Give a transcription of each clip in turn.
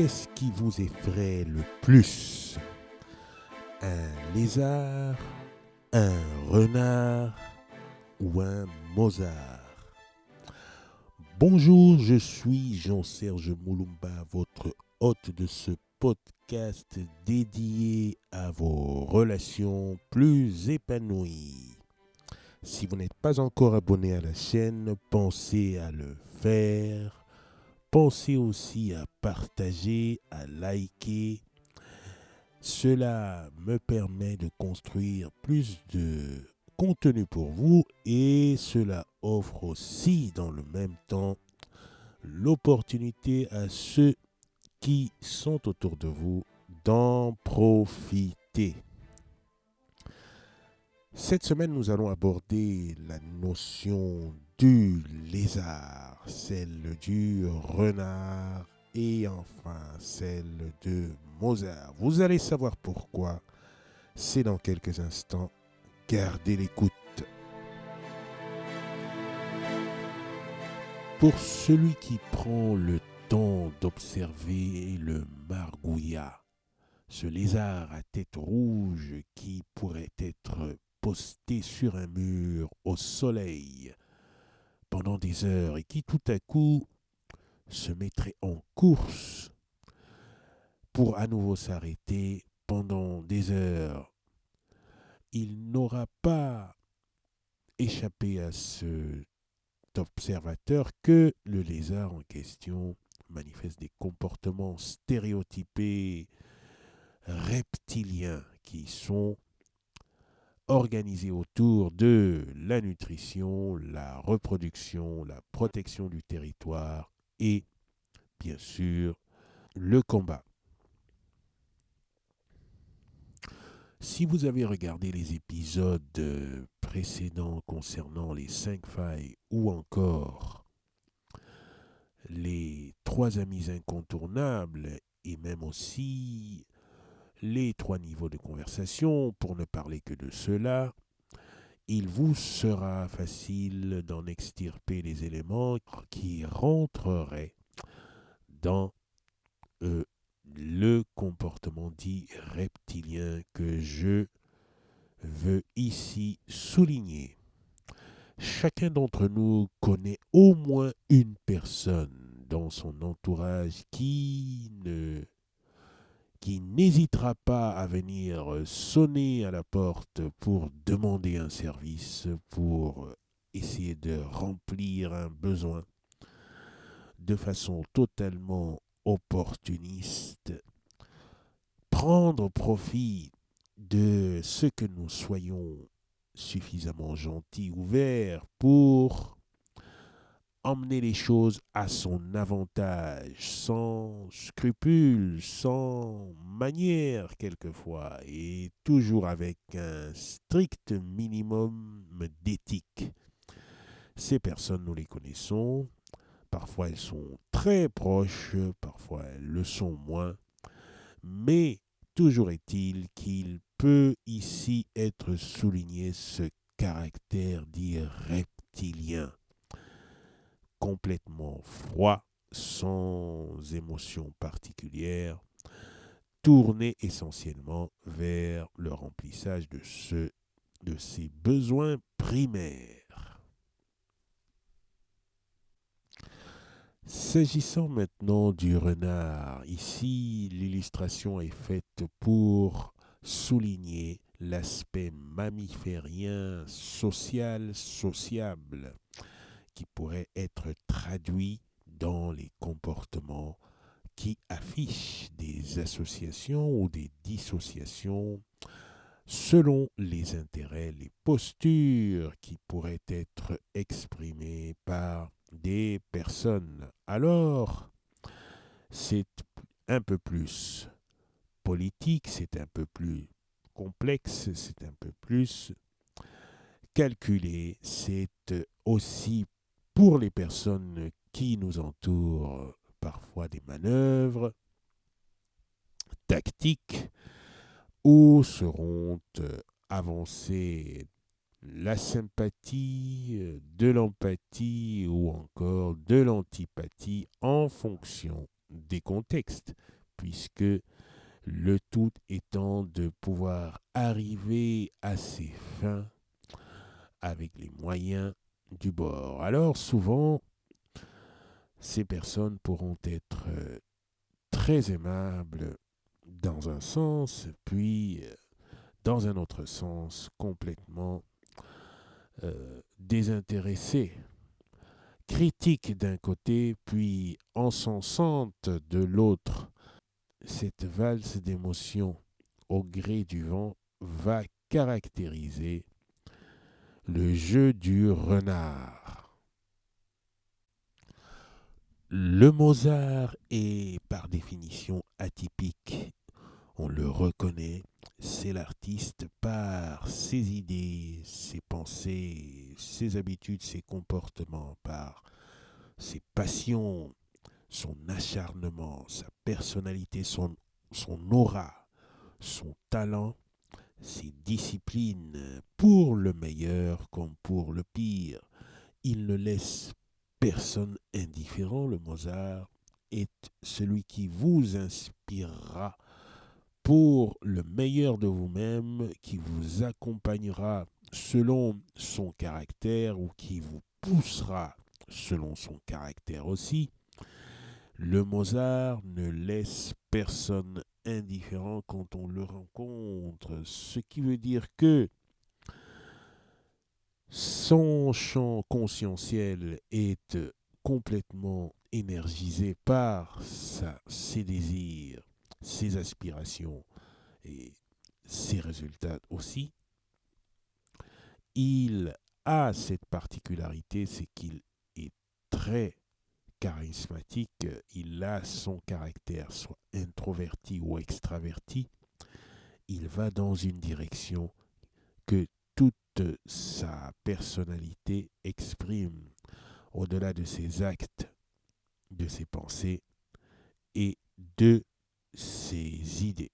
Qu'est-ce qui vous effraie le plus? Un lézard, un renard ou un Mozart? Bonjour, je suis Jean-Serge Moulumba, votre hôte de ce podcast dédié à vos relations plus épanouies. Si vous n'êtes pas encore abonné à la chaîne, pensez à le faire. Pensez aussi à partager, à liker. Cela me permet de construire plus de contenu pour vous et cela offre aussi dans le même temps l'opportunité à ceux qui sont autour de vous d'en profiter. Cette semaine, nous allons aborder la notion du lézard, celle du renard et enfin celle de Mozart. Vous allez savoir pourquoi. C'est dans quelques instants. Gardez l'écoute. Pour celui qui prend le temps d'observer le margouillat, ce lézard à tête rouge qui pourrait être posté sur un mur au soleil pendant des heures et qui tout à coup se mettrait en course pour à nouveau s'arrêter pendant des heures. Il n'aura pas échappé à cet observateur que le lézard en question manifeste des comportements stéréotypés reptiliens qui sont organisés autour de la nutrition, la reproduction, la protection du territoire et, bien sûr, le combat. Si vous avez regardé les épisodes précédents concernant les 5 failles ou encore les 3 amis incontournables et même aussi les 3 niveaux de conversation, pour ne parler que de cela, il vous sera facile d'en extirper les éléments qui rentreraient dans le comportement dit reptilien que je veux ici souligner. Chacun d'entre nous connaît au moins une personne dans son entourage qui n'hésitera pas à venir sonner à la porte pour demander un service, pour essayer de remplir un besoin de façon totalement opportuniste, prendre profit de ce que nous soyons suffisamment gentils, ouverts pour emmener les choses à son avantage, sans scrupules, sans manière quelquefois, et toujours avec un strict minimum d'éthique. Ces personnes, nous les connaissons. Parfois, elles sont très proches, parfois, elles le sont moins. Mais toujours est-il qu'il peut ici être souligné ce caractère dit reptilien, complètement froid, sans émotion particulière, tourné essentiellement vers le remplissage de ses besoins primaires. S'agissant maintenant du renard, ici l'illustration est faite pour souligner l'aspect mammiférien, social, sociable, qui pourrait être traduit dans les comportements qui affichent des associations ou des dissociations selon les intérêts, les postures qui pourraient être exprimées par des personnes. Alors, c'est un peu plus politique, c'est un peu plus complexe, c'est un peu plus calculé, c'est aussi pour les personnes qui nous entourent parfois des manœuvres tactiques où seront avancées la sympathie, de l'empathie ou encore de l'antipathie en fonction des contextes, puisque le tout étant de pouvoir arriver à ses fins avec les moyens du bord. Alors souvent, ces personnes pourront être très aimables dans un sens, puis dans un autre sens complètement désintéressées, critiques d'un côté, puis encensantes de l'autre. Cette valse d'émotions au gré du vent va caractériser le jeu du renard. Le Mozart est par définition atypique. On le reconnaît, c'est l'artiste par ses idées, ses pensées, ses habitudes, ses comportements, par ses passions, son acharnement, sa personnalité, son aura, son talent, ses disciplines, pour le meilleur comme pour le pire. Il ne laisse personne indifférent. Le Mozart est celui qui vous inspirera pour le meilleur de vous-même, qui vous accompagnera selon son caractère ou qui vous poussera selon son caractère aussi. Le Mozart ne laisse personne indifférent quand on le rencontre, ce qui veut dire que son champ conscientiel est complètement énergisé par ses désirs, ses aspirations et ses résultats aussi. Il a cette particularité, c'est qu'il est très charismatique, il a son caractère, soit introverti ou extraverti, il va dans une direction que toute sa personnalité exprime au-delà de ses actes, de ses pensées et de ses idées.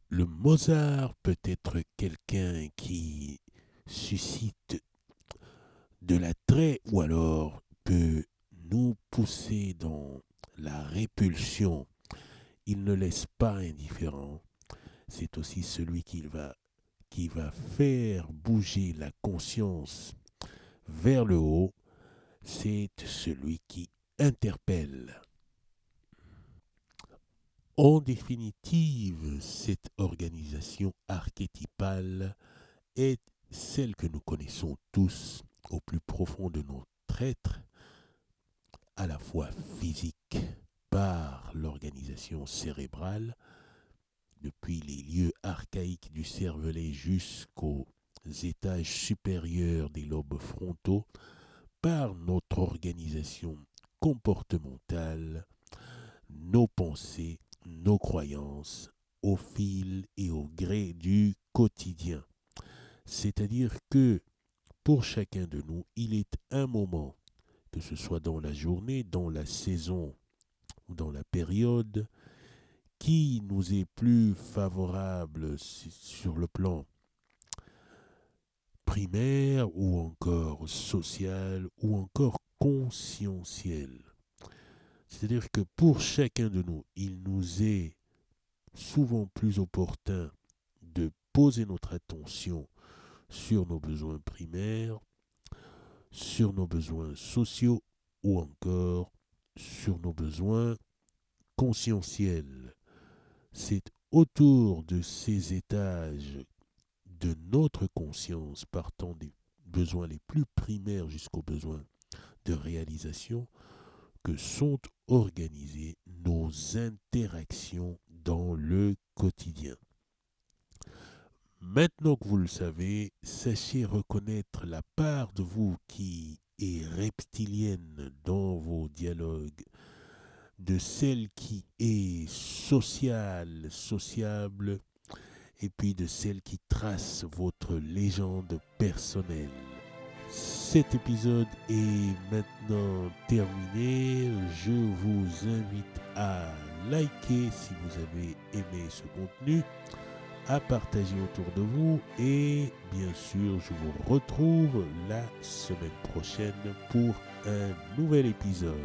Le Mozart peut être quelqu'un qui suscite de l'attrait ou alors peut nous pousser dans la répulsion. Il ne laisse pas indifférent. C'est aussi celui qui va faire bouger la conscience vers le haut. C'est celui qui interpelle. En définitive, cette organisation archétypale est celle que nous connaissons tous au plus profond de notre être, à la fois physique par l'organisation cérébrale, depuis les lieux archaïques du cervelet jusqu'aux étages supérieurs des lobes frontaux, par notre organisation comportementale, nos pensées, nos croyances, au fil et au gré du quotidien. C'est-à-dire que pour chacun de nous, il est un moment, que ce soit dans la journée, dans la saison ou dans la période, qui nous est plus favorable sur le plan primaire ou encore social ou encore conscientiel. C'est-à-dire que pour chacun de nous, il nous est souvent plus opportun de poser notre attention sur nos besoins primaires, sur nos besoins sociaux ou encore sur nos besoins conscientiels. C'est autour de ces étages de notre conscience, partant des besoins les plus primaires jusqu'aux besoins de réalisation, que sont organisées nos interactions dans le quotidien. Maintenant que vous le savez, sachez reconnaître la part de vous qui est reptilienne dans vos dialogues, de celle qui est sociale, sociable, et puis de celle qui trace votre légende personnelle. Cet épisode est maintenant terminé. Je vous invite à liker si vous avez aimé ce contenu, à partager autour de vous et bien sûr je vous retrouve la semaine prochaine pour un nouvel épisode.